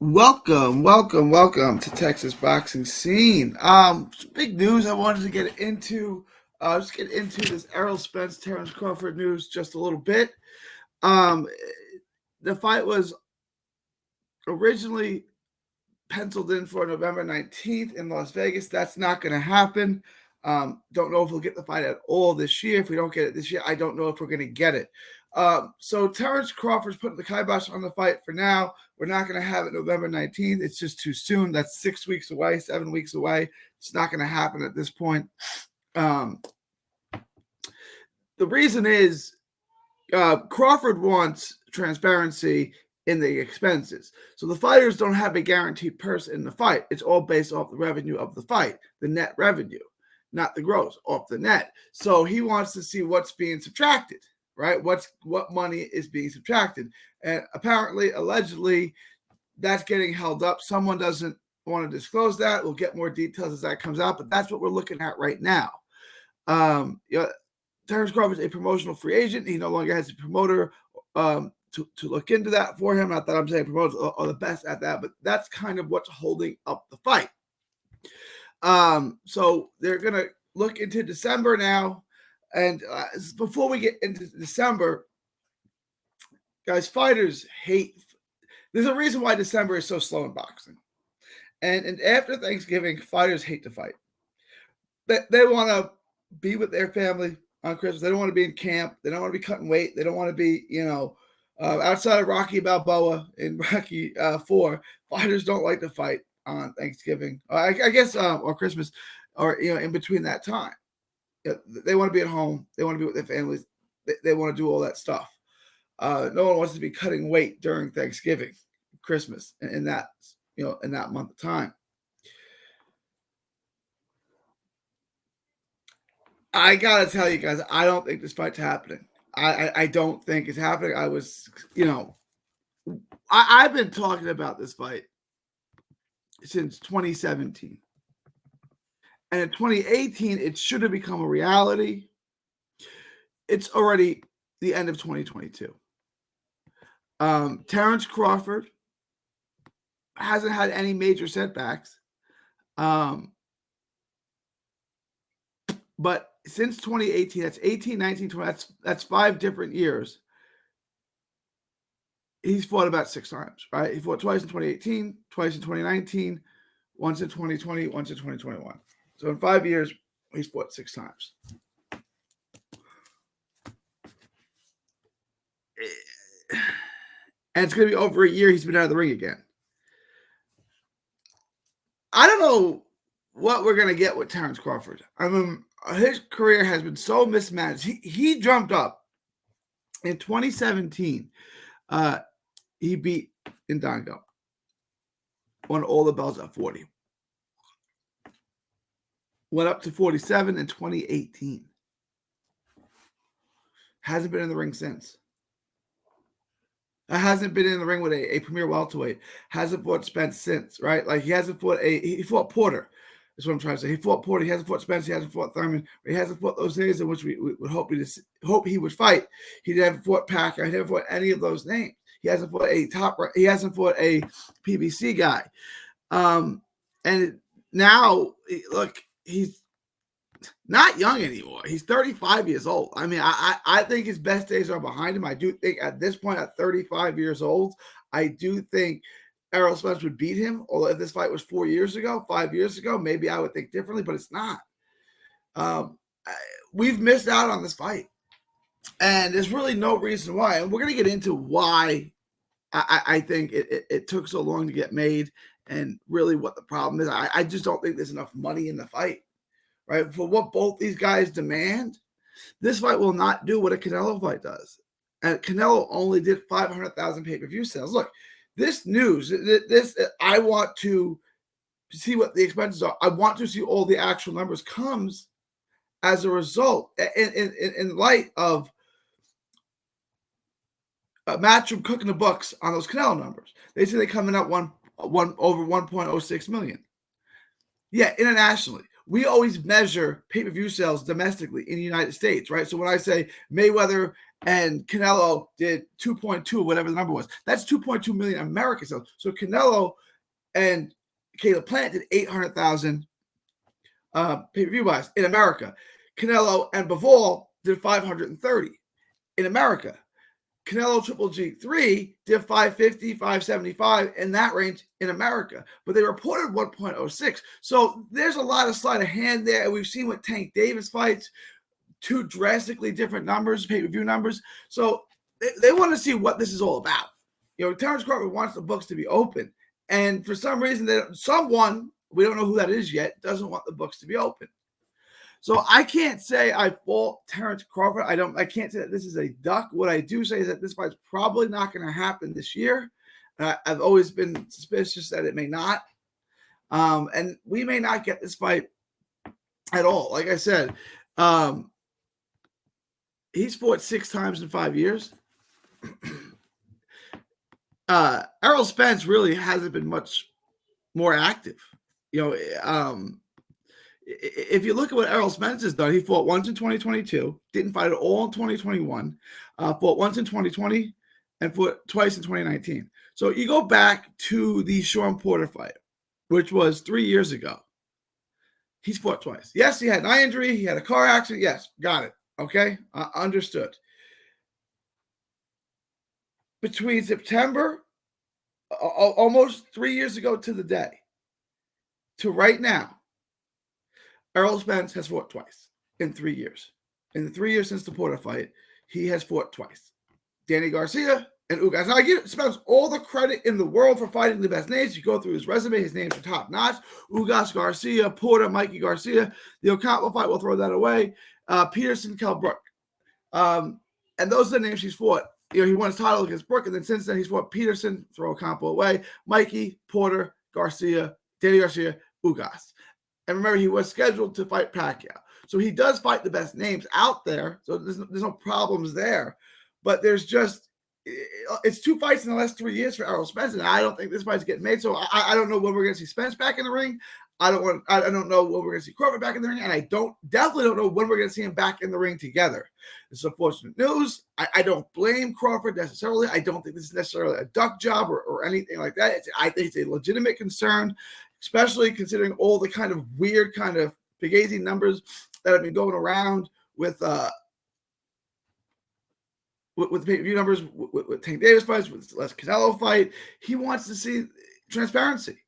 Welcome to Texas Boxing Scene. Big news I wanted to get into. Just get into this Errol Spence, Terence Crawford news just a little bit. The fight was originally penciled in for November 19th in Las Vegas. That's not going to happen. Don't know if we'll get the fight at all this year. If we don't get it this year, I don't know if we're going to get it. So Terence Crawford's putting the kibosh on the fight for now. We're not going to have it November 19th. It's just too soon. That's 6 weeks away, 7 weeks away. It's not going to happen at this point. The reason is Crawford wants transparency in the expenses. So the fighters don't have a guaranteed purse in the fight. It's all based off the revenue of the fight, the net revenue, not the gross, off the net. So he wants to see what's being subtracted, right? What money is being subtracted. And apparently, allegedly, that's getting held up. Someone doesn't want to disclose that. We'll get more details as that comes out, but that's what we're looking at right now. Terence Crawford is a promotional free agent. He no longer has a promoter to look into that for him. Not that I'm saying promoters are the best at that, but that's kind of what's holding up the fight. So they're going to look into December now. And before we get into December, guys, fighters hate. There's a reason why December is so slow in boxing. And after Thanksgiving, fighters hate to fight. They want to be with their family on Christmas. They don't want to be in camp. They don't want to be cutting weight. They don't want to be, outside of Rocky Balboa in Rocky 4. Fighters don't like to fight on Thanksgiving. I guess or Christmas, or in between that time. They want to be at home. They want to be with their families. They want to do all that stuff. No one wants to be cutting weight during Thanksgiving, Christmas, in that month of time. I gotta tell you guys, I don't think this fight's happening. I don't think it's happening. I've been talking about this fight since 2017. And in 2018, it should have become a reality. It's already the end of 2022. Terence Crawford hasn't had any major setbacks. But since 2018, that's 18, 19, 20, that's 5 different years. He's fought about 6 times, right? He fought twice in 2018, twice in 2019, once in 2020, once in 2021. So in 5 years, he's fought 6 times. And it's going to be over a year he's been out of the ring again. I don't know what we're going to get with Terence Crawford. I mean, his career has been so mismatched. He jumped up in 2017. He beat Indongo. Won all the belts at 40. Went up to 47 in 2018. Hasn't been in the ring since. Hasn't been in the ring with a premier welterweight. Hasn't fought Spence since, right? Like he fought Porter. That's what I'm trying to say. He fought Porter. He hasn't fought Spence. He hasn't fought Thurman. He hasn't fought those days in which we would hope he would fight. He never fought Packer. He never fought any of those names. He hasn't fought He hasn't fought a PBC guy. And now, look, he's not young anymore. He's 35 years old. I mean, I think his best days are behind him. I do think at this point, at 35 years old, I do think Errol Spence would beat him. Although if this fight was 4 years ago, 5 years ago, maybe I would think differently, but it's not. We've missed out on this fight. And there's really no reason why. And we're going to get into why I think it took so long to get made and really what the problem is. I just don't think there's enough money in the fight. Right, for what both these guys demand, this fight will not do what a Canelo fight does. And Canelo only did 500,000 pay-per-view sales. Look, this news, I want to see what the expenses are. I want to see all the actual numbers comes as a result in light of Matchroom cooking the books on those Canelo numbers. They say they're coming out over 1.06 million. Yeah, internationally. We always measure pay-per-view sales domestically in the United States, right? So when I say Mayweather and Canelo did 2.2, whatever the number was. That's 2.2 million American sales. So Canelo and Caleb Plant did 800,000 pay-per-view buys in America. Canelo and Bivol did 530 in America. Canelo Triple G3 did 550, 575 in that range in America, but they reported 1.06. So there's a lot of sleight of hand there. We've seen with Tank Davis fights, two drastically different numbers, pay-per-view numbers. So they want to see what this is all about. Terence Crawford wants the books to be open. And for some reason, someone, we don't know who that is yet, doesn't want the books to be open. So I can't say I fault Terence Crawford. I can't say that this is a duck. What I do say is that this fight's probably not going to happen this year. I've always been suspicious that it may not. And we may not get this fight at all. Like I said, he's fought 6 times in 5 years. Errol Spence really hasn't been much more active. If you look at what Errol Spence has done, he fought once in 2022, didn't fight at all in 2021, fought once in 2020, and fought twice in 2019. So you go back to the Sean Porter fight, which was 3 years ago. He's fought twice. Yes, he had an eye injury. He had a car accident. Yes, got it. Okay, understood. Between September, almost 3 years ago to the day, to right now, Errol Spence has fought twice in 3 years. In the 3 years since the Porter fight, he has fought twice. Danny Garcia and Ugas. Now, I give Spence all the credit in the world for fighting the best names. You go through his resume, his names are top notch. Ugas, Garcia, Porter, Mikey Garcia. The Ocampo fight, we'll throw that away. Peterson, Kell Brook. And those are the names he's fought. He won his title against Brook, and then since then he's fought Peterson, throw Ocampo away, Mikey, Porter, Garcia, Danny Garcia, Ugas. And remember, he was scheduled to fight Pacquiao. So he does fight the best names out there. So there's no problems there. But there's just, it's 2 fights in the last 3 years for Errol Spence, and I don't think this fight's getting made. So I don't know when we're going to see Spence back in the ring. I don't know when we're going to see Crawford back in the ring, and I definitely don't know when we're going to see him back in the ring together. It's unfortunate news. I don't blame Crawford necessarily. I don't think this is necessarily a duck job or anything like that. I think it's a legitimate concern, especially considering all the kind of weird kind of Fugazi numbers that have been going around with the pay-per-view numbers, with Tank Davis fights, with the Les Canelo fight. He wants to see transparency.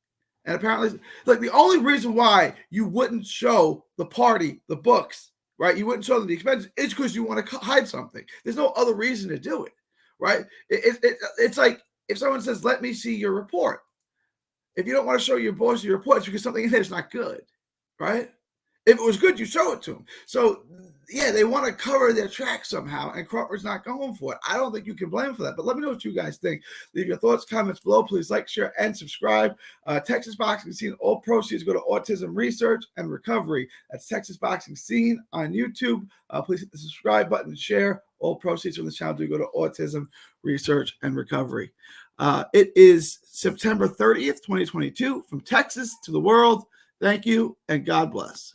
And apparently, like, the only reason why you wouldn't show the party the books, right? You wouldn't show them the expenses, is because you want to hide something. There's no other reason to do it, right? It's like if someone says, "Let me see your report." If you don't want to show your boss your report, it's because something in there is not good, right? If it was good, you show it to them. So, yeah, they want to cover their tracks somehow, and Crawford's not going for it. I don't think you can blame him for that. But let me know what you guys think. Leave your thoughts, comments below. Please like, share, and subscribe. Texas Boxing Scene, all proceeds go to autism research and recovery. That's Texas Boxing Scene on YouTube. Please hit the subscribe button and share. All proceeds from the channel do go to autism research and recovery. It is September 30th, 2022. From Texas to the world, thank you, and God bless.